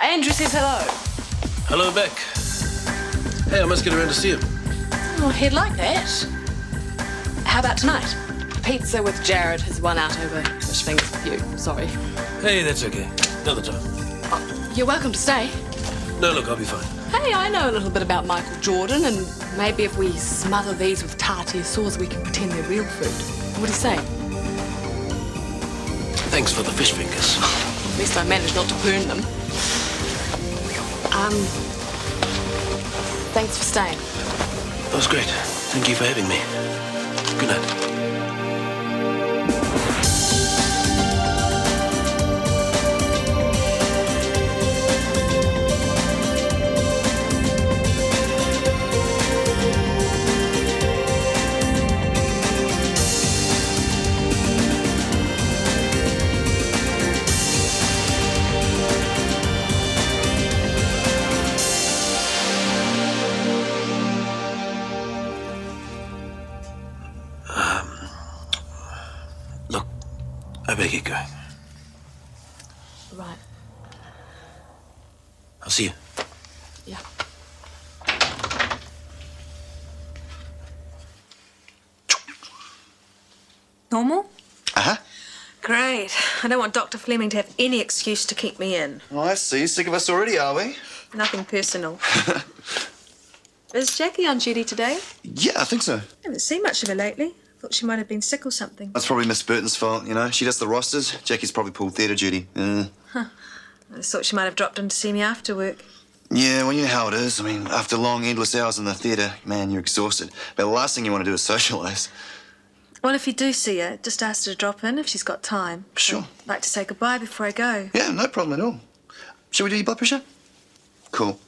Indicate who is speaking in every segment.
Speaker 1: Andrew says hello.
Speaker 2: Hello back. Hey, I must get around to see him.
Speaker 1: Oh, he'd like that. How about tonight? Pizza with Jared has won out over fish fingers with you. Sorry.
Speaker 2: Hey, that's okay. Another time.
Speaker 1: Oh, you're welcome to stay.
Speaker 2: No, look, I'll be fine.
Speaker 1: Hey, I know a little bit about Michael Jordan, and maybe if we smother these with tartare sauce, we can pretend they're real food. What do you say?
Speaker 2: Thanks for the fish fingers.
Speaker 1: At least I managed not to burn them. Thanks for staying.
Speaker 2: That was great. Thank you for having me. Good night. I better get going.
Speaker 1: Right.
Speaker 2: I'll see you.
Speaker 1: Yeah.
Speaker 3: Normal?
Speaker 4: Uh-huh.
Speaker 3: Great. I don't want Dr. Fleming to have any excuse to keep me in.
Speaker 4: Oh, I see. Sick of us already, are we?
Speaker 3: Nothing personal. Is Jaki on duty today?
Speaker 4: Yeah, I think so.
Speaker 3: I haven't seen much of her lately. Thought she might have been sick or something.
Speaker 4: That's probably Miss Burton's fault, you know. She does the rosters. Jackie's probably pulled theatre duty.
Speaker 3: I just thought she might have dropped in to see me after work.
Speaker 4: Yeah, well, you know how it is. I mean, after long, endless hours in the theatre, man, you're exhausted. But the last thing you want to do is socialise.
Speaker 3: Well, if you do see her, just ask her to drop in if she's got time.
Speaker 4: Sure.
Speaker 3: I'd like to say goodbye before I go.
Speaker 4: Yeah, no problem at all. Shall we do your blood pressure? Cool.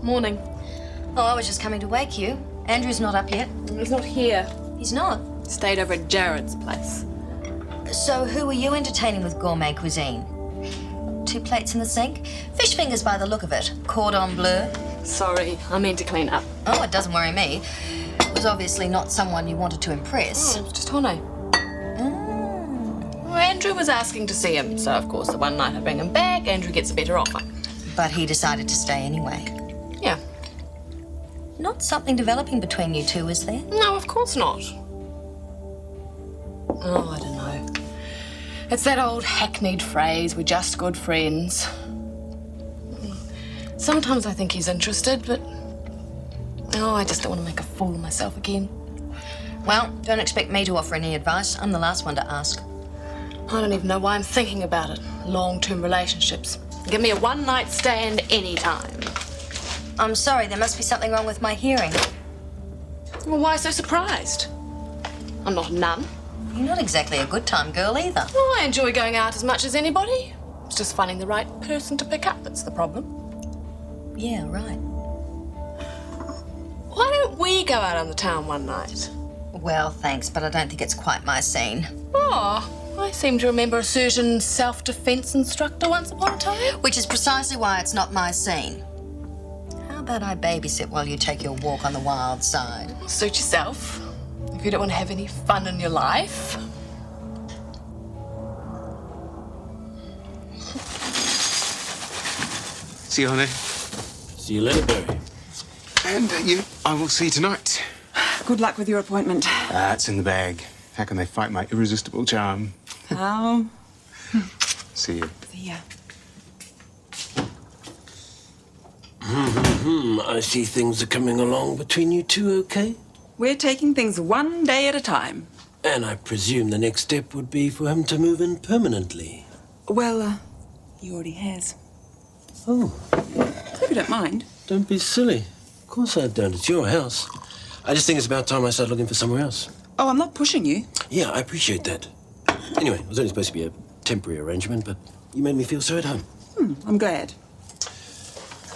Speaker 1: Morning.
Speaker 5: Oh, I was just coming to wake you. Andrew's not up yet.
Speaker 1: He's not here.
Speaker 5: He's not.
Speaker 1: Stayed over at Jared's place.
Speaker 5: So who are you entertaining with gourmet cuisine? 2 plates in the sink? Fish fingers by the look of it. Cordon bleu?
Speaker 1: Sorry, I meant to clean up.
Speaker 5: Oh, it doesn't worry me. It was obviously not someone you wanted to impress.
Speaker 1: Oh, it's just Hono. Well, Andrew was asking to see him, so of course the one night I bring him back, Andrew gets a better offer.
Speaker 5: But he decided to stay anyway.
Speaker 1: Yeah.
Speaker 5: Not something developing between you two, is there?
Speaker 1: No, of course not. Oh, I don't know. It's that old hackneyed phrase, we're just good friends. Sometimes I think he's interested, but... Oh, I just don't want to make a fool of myself again.
Speaker 5: Well, don't expect me to offer any advice. I'm the last one to ask.
Speaker 1: I don't even know why I'm thinking about it. Long-term relationships. Give me a one-night stand anytime.
Speaker 5: I'm sorry, there must be something wrong with my hearing.
Speaker 1: Well, why so surprised? I'm not a nun.
Speaker 5: You're not exactly a good time girl either.
Speaker 1: Oh, I enjoy going out as much as anybody. It's just finding the right person to pick up that's the problem.
Speaker 5: Yeah, right.
Speaker 1: Why don't we go out on the town one night?
Speaker 5: Well, thanks, but I don't think it's quite my scene.
Speaker 1: Oh, I seem to remember a certain self-defense instructor once upon a time.
Speaker 5: Which is precisely why it's not my scene. How about I babysit while you take your walk on the wild side?
Speaker 1: Suit yourself. If you don't want to have any fun in your life.
Speaker 6: See you, honey.
Speaker 2: See you later, Barry.
Speaker 6: And you, I will see you tonight.
Speaker 7: Good luck with your appointment.
Speaker 6: It's in the bag. How can they fight my irresistible charm?
Speaker 7: How?
Speaker 6: See you.
Speaker 7: See ya.
Speaker 2: I see things are coming along between you two, okay?
Speaker 7: We're taking things one day at a time.
Speaker 2: And I presume the next step would be for him to move in permanently.
Speaker 7: Well, he already has.
Speaker 2: Oh,
Speaker 7: Hope you don't mind.
Speaker 2: don't be silly. Of course I don't. It's your house. I just think it's about time I start looking for somewhere else.
Speaker 7: Oh, I'm not pushing you.
Speaker 2: Yeah, I appreciate that. Anyway, it was only supposed to be a temporary arrangement, but you made me feel so at home.
Speaker 7: I'm glad.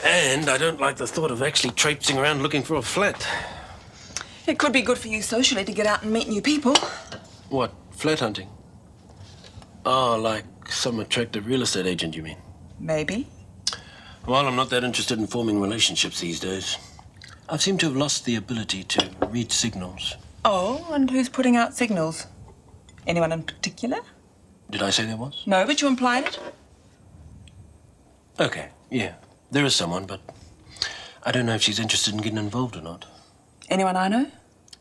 Speaker 2: And I don't like the thought of actually traipsing around looking for a flat.
Speaker 7: It could be good for you socially to get out and meet new people.
Speaker 2: What, flat hunting? Oh, like some attractive real estate agent, you mean?
Speaker 7: Maybe.
Speaker 2: Well, I'm not that interested in forming relationships these days. I seem to have lost the ability to read signals.
Speaker 7: Oh, and who's putting out signals? Anyone in particular?
Speaker 2: Did I say there was?
Speaker 7: No, but you implied it.
Speaker 2: Okay, yeah. There is someone, but I don't know if she's interested in getting involved or not.
Speaker 7: Anyone I know?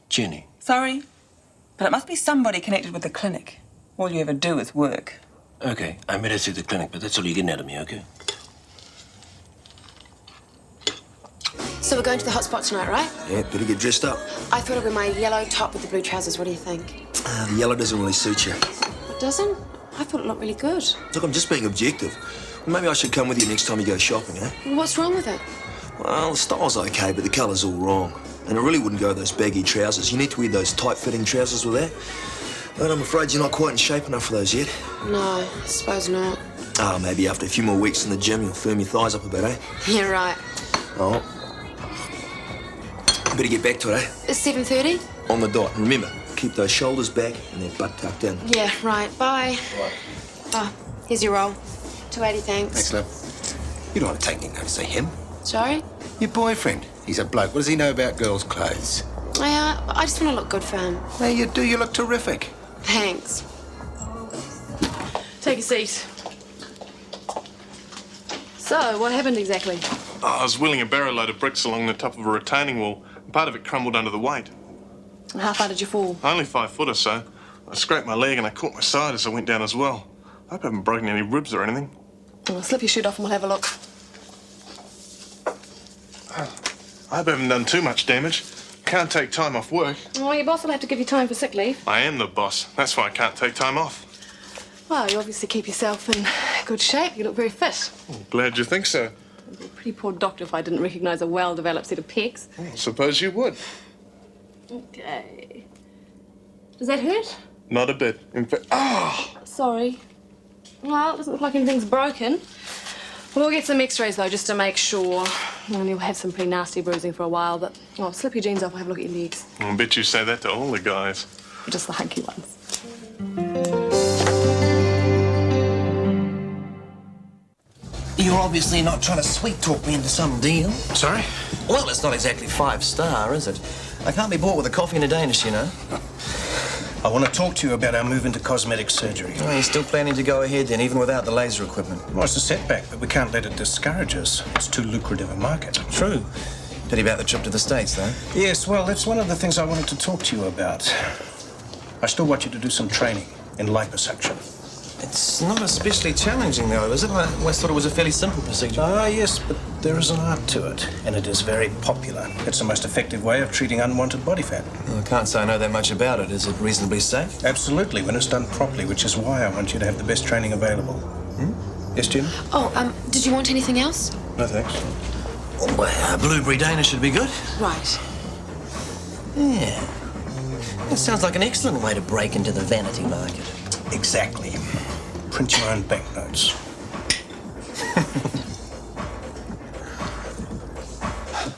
Speaker 2: Jenny.
Speaker 7: Sorry, but it must be somebody connected with the clinic. All you ever do is work.
Speaker 2: Okay, I met her through the clinic, but that's all you're getting out of me, okay?
Speaker 8: So we're going to the hotspot tonight, right?
Speaker 9: Yeah, better get dressed up.
Speaker 8: I thought I'd wear my yellow top with the blue trousers. What do you think?
Speaker 9: The yellow doesn't really suit you.
Speaker 8: It doesn't? I thought it looked really good.
Speaker 9: Look, I'm just being objective. Maybe I should come with you next time you go shopping, eh?
Speaker 8: What's wrong with it?
Speaker 9: Well, the style's okay, but the colour's all wrong. And I really wouldn't go with those baggy trousers. You need to wear those tight-fitting trousers with that. But I'm afraid you're not quite in shape enough for those yet.
Speaker 8: No, I suppose not.
Speaker 9: Oh, maybe after a few more weeks in the gym, you'll firm your thighs up a bit, eh?
Speaker 8: You're right.
Speaker 9: Oh. Better get back to it, eh?
Speaker 8: It's 7:30?
Speaker 9: On the dot. And remember, keep those shoulders back and that butt tucked in.
Speaker 8: Yeah, right. Bye.
Speaker 9: Right.
Speaker 8: Oh, here's your roll. 280, thanks.
Speaker 10: Thanks, love. You don't want to take any notice of him.
Speaker 8: Sorry?
Speaker 10: Your boyfriend. He's a bloke. What does he know about girls' clothes?
Speaker 8: I just want to look good for him.
Speaker 10: Well, you do. You look terrific.
Speaker 8: Thanks.
Speaker 1: Take a seat. So, what happened exactly?
Speaker 11: I was wheeling a barrow load of bricks along the top of a retaining wall, and part of it crumbled under the weight.
Speaker 1: And how far did you fall?
Speaker 11: Only 5 foot or so. I scraped my leg and I caught my side as I went down as well. I hope I haven't broken any ribs or anything.
Speaker 1: Well, slip your shoot off and we'll have a look.
Speaker 11: I hope I haven't done too much damage. Can't take time off work.
Speaker 1: Well, your boss will have to give you time for sick leave.
Speaker 11: I am the boss. That's why I can't take time off.
Speaker 1: Well, you obviously keep yourself in good shape. You look very fit.
Speaker 11: Glad you think so.
Speaker 1: I'd be a pretty poor doctor if I didn't recognise a well-developed set of pecs.
Speaker 11: I suppose you would.
Speaker 1: Okay. Does that hurt?
Speaker 11: Not a bit. In fact,
Speaker 1: Sorry. Well, it doesn't look like anything's broken. We'll get some x-rays, though, just to make sure. And you'll have some pretty nasty bruising for a while, but, well, slip your jeans off and have a look at your legs.
Speaker 11: I bet you say that to all the guys.
Speaker 1: Just the hunky ones.
Speaker 12: You're obviously not trying to sweet-talk me into some deal.
Speaker 9: Sorry?
Speaker 12: Well, it's not exactly 5-star, is it? I can't be bought with a coffee and a Danish, you know.
Speaker 10: I want to talk to you about our move into cosmetic surgery.
Speaker 12: Oh, you're still planning to go ahead then, even without the laser equipment?
Speaker 10: Well, it's a setback, but we can't let it discourage us. It's too lucrative a market.
Speaker 12: True. Pity about the trip to the States, though.
Speaker 10: Yes, well, that's one of the things I wanted to talk to you about. I still want you to do some training in liposuction.
Speaker 12: It's not especially challenging, though, is it? I always thought it was a fairly simple procedure.
Speaker 10: Ah, yes, but there is an art to it, and it is very popular. It's the most effective way of treating unwanted body fat.
Speaker 12: Well, I can't say I know that much about it. Is it reasonably safe?
Speaker 10: Absolutely, when it's done properly, which is why I want you to have the best training available. Yes, Jim?
Speaker 8: Oh, did you want anything else?
Speaker 10: No, thanks.
Speaker 12: Oh, well, a blueberry Danish should be good.
Speaker 8: Right.
Speaker 12: Yeah. It sounds like an excellent way to break into the vanity market.
Speaker 10: Exactly. Print your own banknotes.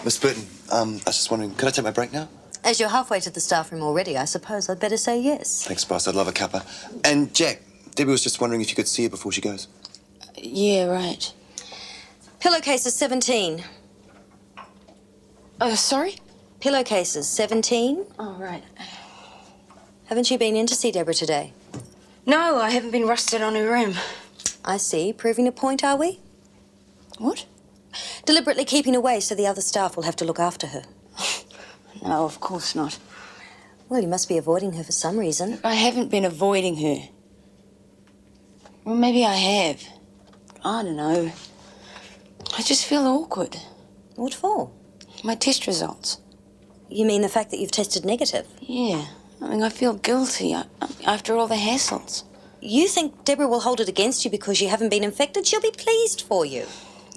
Speaker 4: Miss Burton, I was just wondering, could I take my break now?
Speaker 5: As you're halfway to the staff room already, I suppose I'd better say yes.
Speaker 4: Thanks, boss. I'd love a cuppa. And Jack, Debbie was just wondering if you could see her before she goes.
Speaker 8: Yeah, right.
Speaker 5: Pillowcases 17.
Speaker 8: Sorry?
Speaker 5: Pillowcases 17.
Speaker 8: Oh, right.
Speaker 5: Haven't you been in to see Deborah today?
Speaker 8: No, I haven't been rusted on her room.
Speaker 5: I see. Proving a point, are we?
Speaker 8: What?
Speaker 5: Deliberately keeping away so the other staff will have to look after her.
Speaker 8: No, of course not.
Speaker 5: Well, you must be avoiding her for some reason.
Speaker 8: I haven't been avoiding her. Well, maybe I have. I don't know. I just feel awkward.
Speaker 5: What for?
Speaker 8: My test results.
Speaker 5: You mean the fact that you've tested negative?
Speaker 8: Yeah. I mean, I feel guilty after all the hassles.
Speaker 5: You think Deborah will hold it against you because you haven't been infected? She'll be pleased for you.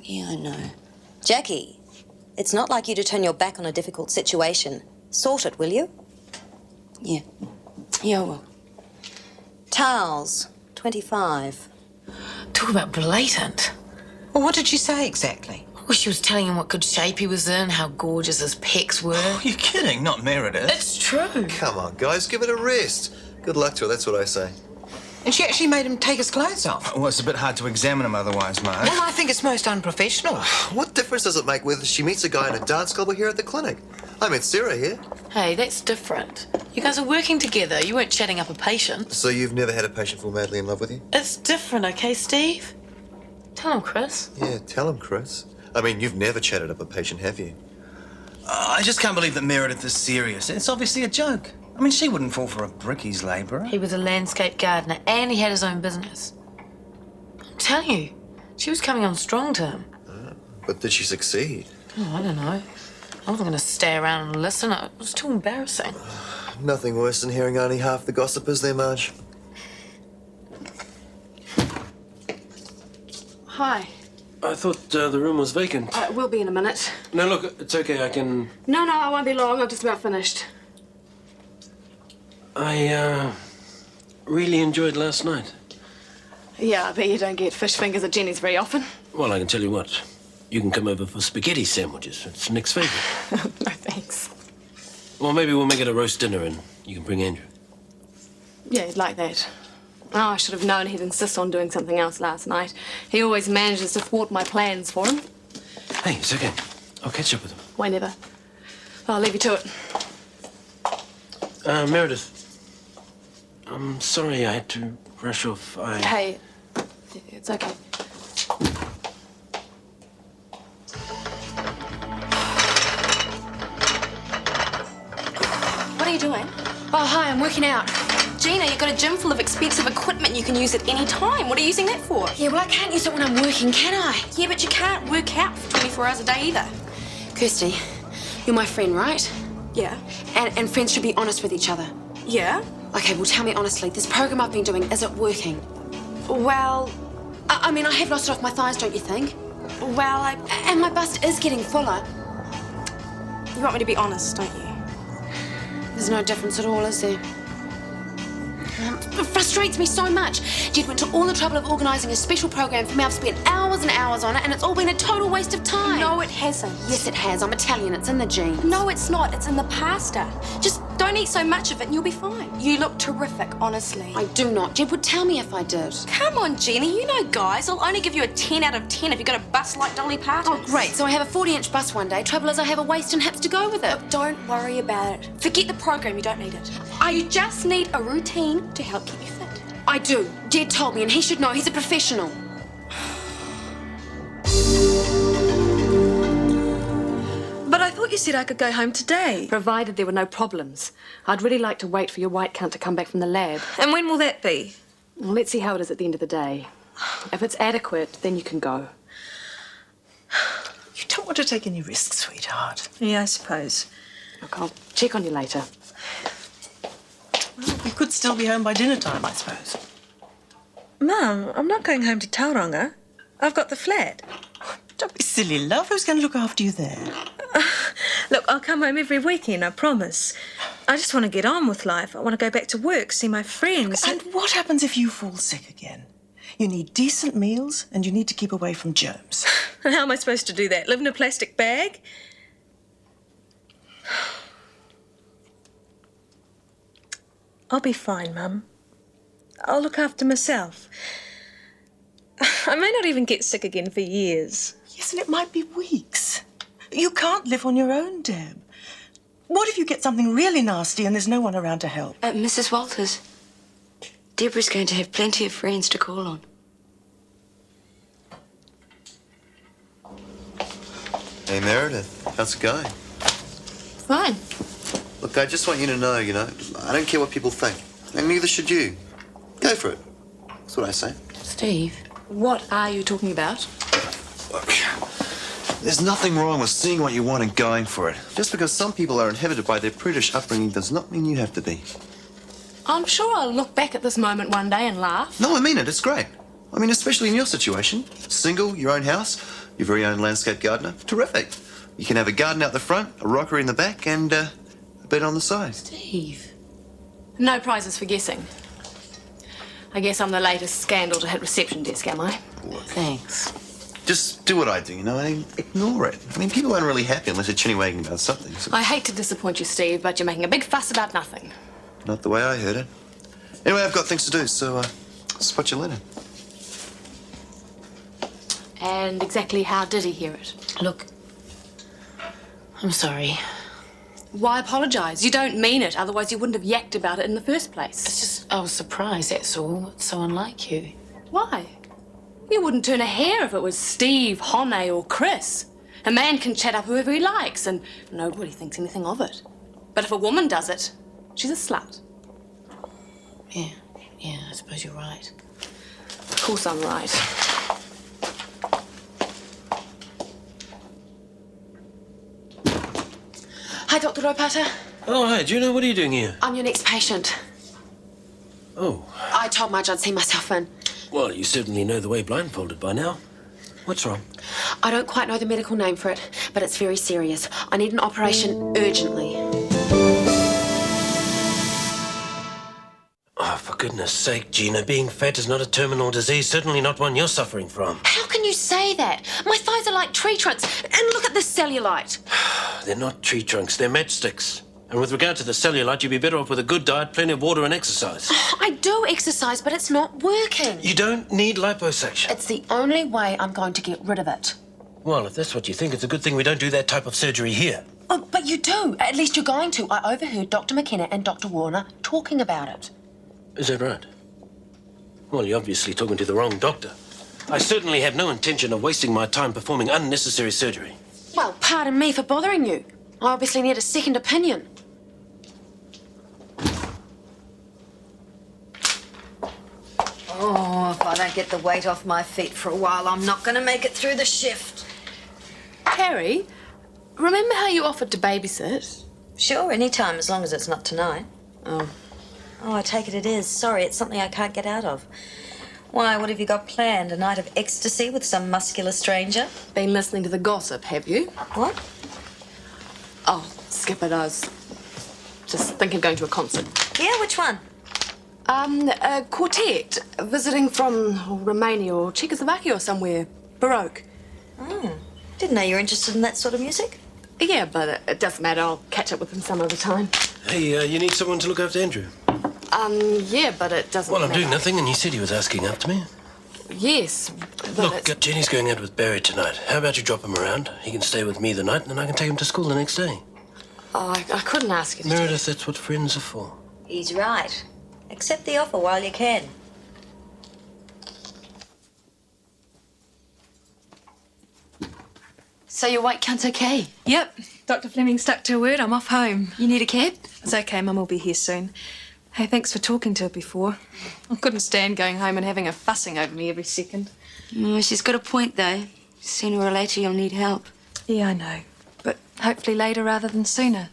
Speaker 8: Yeah, I know.
Speaker 5: Jackie, it's not like you to turn your back on a difficult situation. Sort it, will you?
Speaker 8: Yeah. Yeah, I will.
Speaker 5: Towels, 25.
Speaker 13: Talk about blatant. Well, what did she say exactly? Well, she was telling him what good shape he was in, how gorgeous his pecs were.
Speaker 12: Oh, you're kidding, not Meredith.
Speaker 13: It's true.
Speaker 4: Come on, guys, give it a rest. Good luck to her, that's what I say.
Speaker 13: And she actually made him take his clothes off.
Speaker 12: Well, it's a bit hard to examine him otherwise, Mark.
Speaker 13: Well, I think it's most unprofessional.
Speaker 4: What difference does it make whether she meets a guy in a dance club or here at the clinic? I met Sarah here.
Speaker 13: Hey, that's different. You guys are working together. You weren't chatting up a patient.
Speaker 4: So you've never had a patient fall madly in love with you?
Speaker 13: It's different, okay, Steve? Tell him, Chris.
Speaker 4: Yeah, tell him, Chris. I mean, you've never chatted up a patient, have you?
Speaker 10: I just can't believe that Meredith is serious. It's obviously a joke. I mean, she wouldn't fall for a brickies labourer.
Speaker 13: He was a landscape gardener and he had his own business. I'm telling you, she was coming on strong to him.
Speaker 4: But did she succeed?
Speaker 13: Oh, I don't know. I wasn't going to stay around and listen. It was too embarrassing.
Speaker 4: Nothing worse than hearing only half the gossip, is there, Marge?
Speaker 1: Hi.
Speaker 2: I thought the room was vacant.
Speaker 1: We'll be in a minute.
Speaker 2: No, look, it's okay. I can...
Speaker 1: No, I won't be long. I'm just about finished.
Speaker 2: I really enjoyed last night.
Speaker 1: Yeah, I bet you don't get fish fingers at Jenny's very often.
Speaker 2: Well, I can tell you what. You can come over for spaghetti sandwiches. It's Nick's favourite.
Speaker 1: No, thanks.
Speaker 2: Well, maybe we'll make it a roast dinner and you can bring Andrew.
Speaker 1: Yeah, he'd like that. Oh, I should have known he'd insist on doing something else last night. He always manages to thwart my plans for him.
Speaker 2: Hey, it's okay. I'll catch up with him.
Speaker 1: Whenever. I'll leave you to it.
Speaker 2: Meredith. I'm sorry I had to rush off.
Speaker 1: Hey, it's okay.
Speaker 3: What are you doing?
Speaker 1: Oh, hi, I'm working out.
Speaker 3: Gina, you've got a gym full of expensive equipment you can use at any time. What are you using that for?
Speaker 8: Yeah, well, I can't use it when I'm working, can I?
Speaker 3: Yeah, but you can't work out for 24 hours a day either.
Speaker 8: Kirsty, you're my friend, right?
Speaker 3: Yeah.
Speaker 8: And friends should be honest with each other.
Speaker 3: Yeah?
Speaker 8: Okay, well, tell me honestly, this program I've been doing, is it working?
Speaker 3: Well,
Speaker 8: I mean, I have lost it off my thighs, don't you think?
Speaker 3: well,
Speaker 8: And my bust is getting fuller.
Speaker 3: you want me to be honest, don't you?
Speaker 8: There's no difference at all, is there? It frustrates me so much. Jed went to all the trouble of organising a special program for me. I've spent hours and hours on it, and it's all been a total waste of time.
Speaker 3: No, it hasn't.
Speaker 8: Yes, it has. I'm Italian. It's in the genes.
Speaker 3: No, it's not. It's in the pasta. Just don't eat so much of it and you'll be fine. You look terrific, honestly.
Speaker 8: I do not. Jed would tell me if I did.
Speaker 3: Come on, Gina. You know guys. I'll only give you a 10 out of 10 if you've got a bust like Dolly Parton.
Speaker 8: Oh, great. So I have a 40-inch bust one day. Trouble is I have a waist and hips to go with it.
Speaker 3: Look, don't worry about it. Forget the program. You don't need it. You just need a routine to help keep you fit.
Speaker 8: I do. Jed told me, and he should know. He's a professional.
Speaker 3: But I thought you said I could go home today.
Speaker 1: Provided there were no problems. I'd really like to wait for your white cunt to come back from the lab.
Speaker 3: And when will that be?
Speaker 1: Well, let's see how it is at the end of the day. If it's adequate, then you can go.
Speaker 12: You don't want to take any risks, sweetheart.
Speaker 3: Yeah, I suppose.
Speaker 1: Look, I'll check on you later.
Speaker 12: Well, we could still be home by dinner time, I suppose.
Speaker 3: Mum, I'm not going home to Tauranga. I've got the flat.
Speaker 12: Don't be silly, love. Who's going to look after you there?
Speaker 3: Look, I'll come home every weekend, I promise. I just want to get on with life. I want to go back to work, see my friends.
Speaker 12: And what happens if you fall sick again? You need decent meals and you need to keep away from germs.
Speaker 3: And how am I supposed to do that? Live in a plastic bag? I'll be fine, Mum. I'll look after myself. I may not even get sick again for years.
Speaker 12: Yes, and it might be weeks. You can't live on your own, Deb. What if you get something really nasty and there's no one around to help?
Speaker 8: Mrs. Walters, Deborah's going to have plenty of friends to call on.
Speaker 4: Hey, Meredith, how's it going?
Speaker 1: Fine.
Speaker 4: Look, I just want you to know, I don't care what people think. And neither should you. Go for it. That's what I say.
Speaker 1: Steve, what are you talking about?
Speaker 4: Look, there's nothing wrong with seeing what you want and going for it. Just because some people are inhibited by their prudish upbringing does not mean you have to be.
Speaker 1: I'm sure I'll look back at this moment one day and laugh.
Speaker 4: No, I mean it. It's great. I mean, especially in your situation. Single, your own house, your very own landscape gardener. Terrific. You can have a garden out the front, a rockery in the back, and a bed on the side.
Speaker 1: Steve. No prizes for guessing. I guess I'm the latest scandal to hit reception desk, am I?
Speaker 4: Look,
Speaker 1: Thanks.
Speaker 4: just do what I do, ignore it. I mean, people aren't really happy unless they're chinny-wagging about something. So
Speaker 1: I hate to disappoint you, Steve, but you're making a big fuss about nothing.
Speaker 4: not the way I heard it. Anyway, I've got things to do, so spot your letter.
Speaker 1: And exactly how did he hear it?
Speaker 13: Look, I'm sorry.
Speaker 1: Why apologise? You don't mean it, otherwise you wouldn't have yacked about it in the first place.
Speaker 13: It's just, I was surprised, that's all. It's so unlike you.
Speaker 1: Why? You wouldn't turn a hair if it was Steve, Honey or Chris. A man can chat up whoever he likes and nobody thinks anything of it. But if a woman does it, she's a slut.
Speaker 13: Yeah, I suppose you're right.
Speaker 1: Of course I'm right.
Speaker 8: Hi, Dr. Ropata.
Speaker 2: Oh, hi, Gina. What are you doing here?
Speaker 8: I'm your next patient.
Speaker 2: Oh,
Speaker 8: I told Marge I'd see myself in.
Speaker 2: well, you certainly know the way blindfolded by now. What's wrong?
Speaker 8: I don't quite know the medical name for it, but it's very serious. I need an operation urgently.
Speaker 2: Oh, for goodness sake, Gina, being fat is not a terminal disease, certainly not one you're suffering from.
Speaker 8: How can you say that? My thighs are like tree trunks, and look at this cellulite.
Speaker 2: They're not tree trunks, they're matchsticks. And with regard to the cellulite, you'd be better off with a good diet, plenty of water and exercise.
Speaker 8: I do exercise, but it's not working.
Speaker 2: You don't need liposuction.
Speaker 8: It's the only way I'm going to get rid of it.
Speaker 2: Well, if that's what you think, it's a good thing we don't do that type of surgery here.
Speaker 8: Oh, but you do. At least you're going to. I overheard Dr. McKenna and Dr. Warner talking about it.
Speaker 2: Is that right? Well, you're obviously talking to the wrong doctor. I certainly have no intention of wasting my time performing unnecessary surgery.
Speaker 8: Well, pardon me for bothering you. I obviously need a second opinion.
Speaker 5: Oh, if I don't get the weight off my feet for a while, I'm not going to make it through the shift.
Speaker 1: Harry, remember how you offered to babysit?
Speaker 5: Sure, any time, as long as it's not tonight.
Speaker 1: Oh.
Speaker 5: Oh, I take it is. Sorry, it's something I can't get out of. Why, what have you got planned? A night of ecstasy with some muscular stranger?
Speaker 1: Been listening to the gossip, have you?
Speaker 5: What?
Speaker 1: Oh, skip it. I was just thinking of going to a concert.
Speaker 5: Yeah, which one?
Speaker 1: A quartet visiting from Romania or Czechoslovakia or somewhere. Baroque.
Speaker 5: Oh, didn't know you were interested in that sort of music.
Speaker 1: Yeah, but it doesn't matter. I'll catch up with them some other time.
Speaker 2: Hey, you need someone to look after Andrew?
Speaker 1: Yeah, but it doesn't
Speaker 2: Well, I'm
Speaker 1: matter.
Speaker 2: doing nothing, and you said he was asking after me.
Speaker 1: Yes, but
Speaker 2: Look, Jenny's going out with Barry tonight. How about you drop him around? He can stay with me the night, and then I can take him to school the next day.
Speaker 1: Oh, I couldn't ask you to
Speaker 2: Meredith, that's what friends are for.
Speaker 5: He's right. Accept the offer while you can.
Speaker 14: So your white cunt's okay?
Speaker 3: Yep. Dr. Fleming stuck to her word. I'm off home.
Speaker 14: You need a cab?
Speaker 3: It's okay. Mum will be here soon. Hey, thanks for talking to her before. I couldn't stand going home and having her fussing over me every second.
Speaker 14: Oh, she's got a point, though. Sooner or later, you'll need help.
Speaker 3: Yeah, I know. But hopefully later rather than sooner.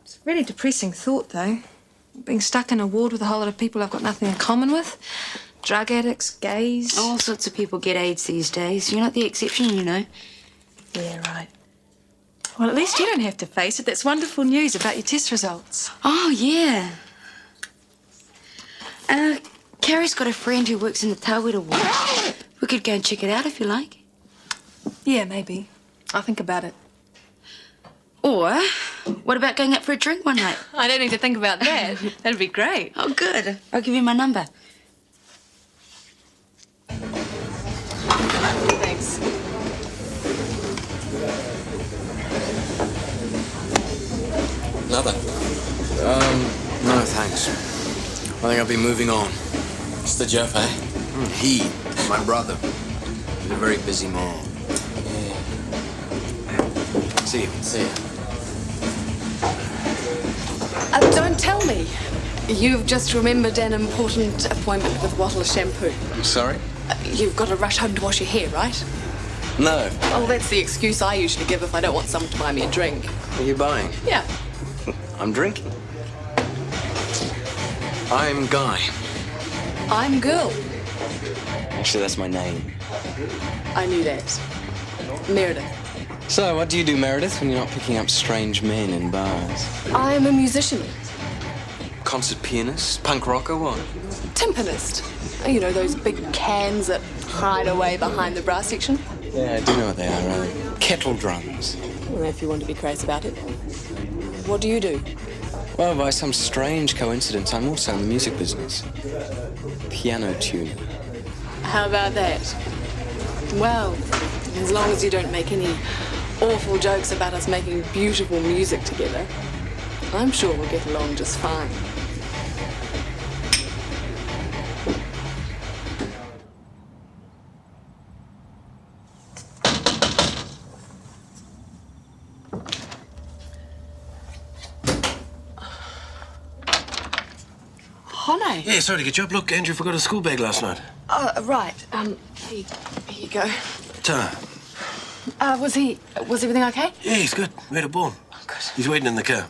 Speaker 3: It's a really depressing thought, though. Being stuck in a ward with a whole lot of people I've got nothing in common with. Drug addicts, gays.
Speaker 14: All sorts of people get AIDS these days. You're not the exception, you know.
Speaker 3: Yeah, right. Well, at least you don't have to face it. That's wonderful news about your test results.
Speaker 14: Oh, yeah. Carrie's got a friend who works in the Tauwera ward. We could go and check it out if you like.
Speaker 3: Yeah, maybe. I'll think about it.
Speaker 14: Or, what about going out for a drink one night?
Speaker 3: I don't need to think about that. That'd be great.
Speaker 14: Oh, good. I'll give you my number.
Speaker 1: Thanks.
Speaker 15: Another? No, thanks. I think I'll be moving on.
Speaker 9: Mr. Jeff, eh?
Speaker 15: He, my brother. He's a very busy man.
Speaker 9: Yeah.
Speaker 15: See you.
Speaker 9: See ya.
Speaker 1: Don't tell me. You've just remembered an important appointment with Wattle Shampoo.
Speaker 15: I'm sorry?
Speaker 1: You've got to rush home to wash your hair, right?
Speaker 15: No.
Speaker 1: Oh, that's the excuse I usually give if I don't want someone to buy me a drink.
Speaker 15: What are you buying?
Speaker 1: Yeah.
Speaker 15: I'm drinking. I'm Guy.
Speaker 1: I'm Girl.
Speaker 15: Actually, that's my name.
Speaker 1: I knew that. Meredith.
Speaker 15: So, what do you do, Meredith, when you're not picking up strange men in bars?
Speaker 1: I'm a musician.
Speaker 15: Concert pianist? Punk rocker, what?
Speaker 1: Timpanist. You know, those big cans that hide away behind the brass section?
Speaker 15: Yeah, I do know what they are, kettle drums.
Speaker 1: Well, if you want to be crazy about it. What do you do?
Speaker 15: Well, by some strange coincidence, I'm also in the music business. Piano tuner.
Speaker 1: How about that? Well, as long as you don't make any awful jokes about us making beautiful music together. I'm sure we'll get along just fine. Honey.
Speaker 2: Yeah, sorry to get you up. Look, Andrew forgot his school bag last night.
Speaker 1: Oh, right. Here you go.
Speaker 2: Ta.
Speaker 1: Was everything okay?
Speaker 2: Yeah, he's good. We had a ball.
Speaker 1: Oh, good.
Speaker 2: He's waiting in the car.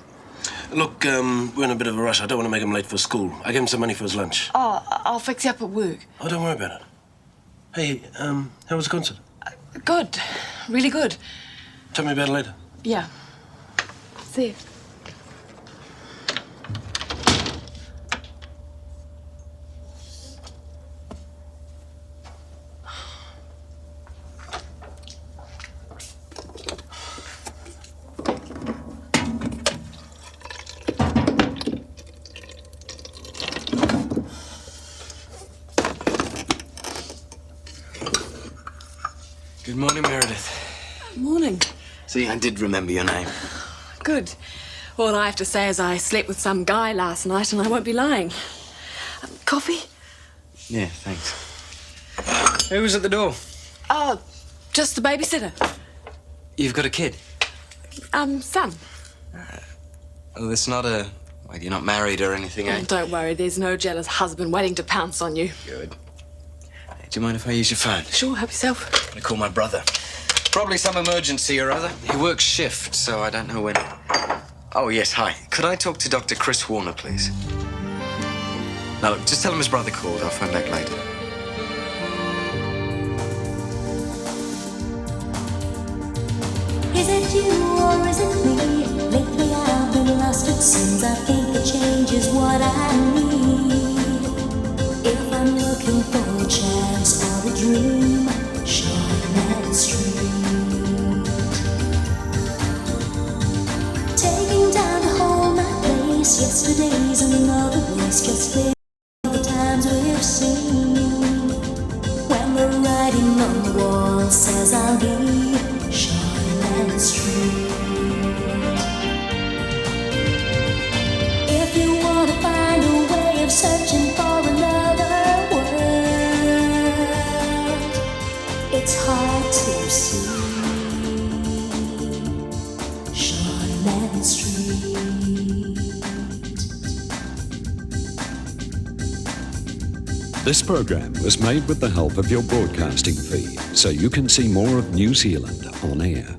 Speaker 2: Look, we're in a bit of a rush. I don't want to make him late for school. I gave him some money for his lunch.
Speaker 1: Oh, I'll fix you up at work.
Speaker 2: Oh, don't worry about it. Hey, how was the concert?
Speaker 1: Good. Really good.
Speaker 2: Tell me about it later.
Speaker 1: Yeah. See you.
Speaker 15: Good morning, Meredith.
Speaker 1: Morning.
Speaker 15: See, I did remember your name.
Speaker 1: Good. All I have to say is I slept with some guy last night and I won't be lying. Coffee?
Speaker 15: Yeah, thanks. Who was at the door?
Speaker 1: Oh, just the babysitter.
Speaker 15: You've got a kid?
Speaker 1: Son.
Speaker 15: Oh, it's not a... Well, you're not married or anything, eh?
Speaker 1: Oh, don't worry, there's no jealous husband waiting to pounce on you.
Speaker 15: Good. Hey, do you mind if I use your phone?
Speaker 1: Sure, help yourself.
Speaker 15: I'm gonna call my brother. Probably some emergency or other. He works shift, so I don't know when. Oh, yes, hi. Could I talk to Dr. Chris Warner, please? Now, look, just tell him his brother called. I'll phone back later.
Speaker 16: Is it you or is it me? Lately I've been lost, it seems. I think the change is what I need. If I'm looking for a chance or a dream, Shortland Street. Taking time to hold my place. Yesterday's another race. Just live the times we've seen. When the writing on the wall says I'll be Shortland Street. If you want to find a way of searching for another world, it's hard to see Shortland Street.
Speaker 17: This program was made with the help of your broadcasting fee, so you can see more of New Zealand on air.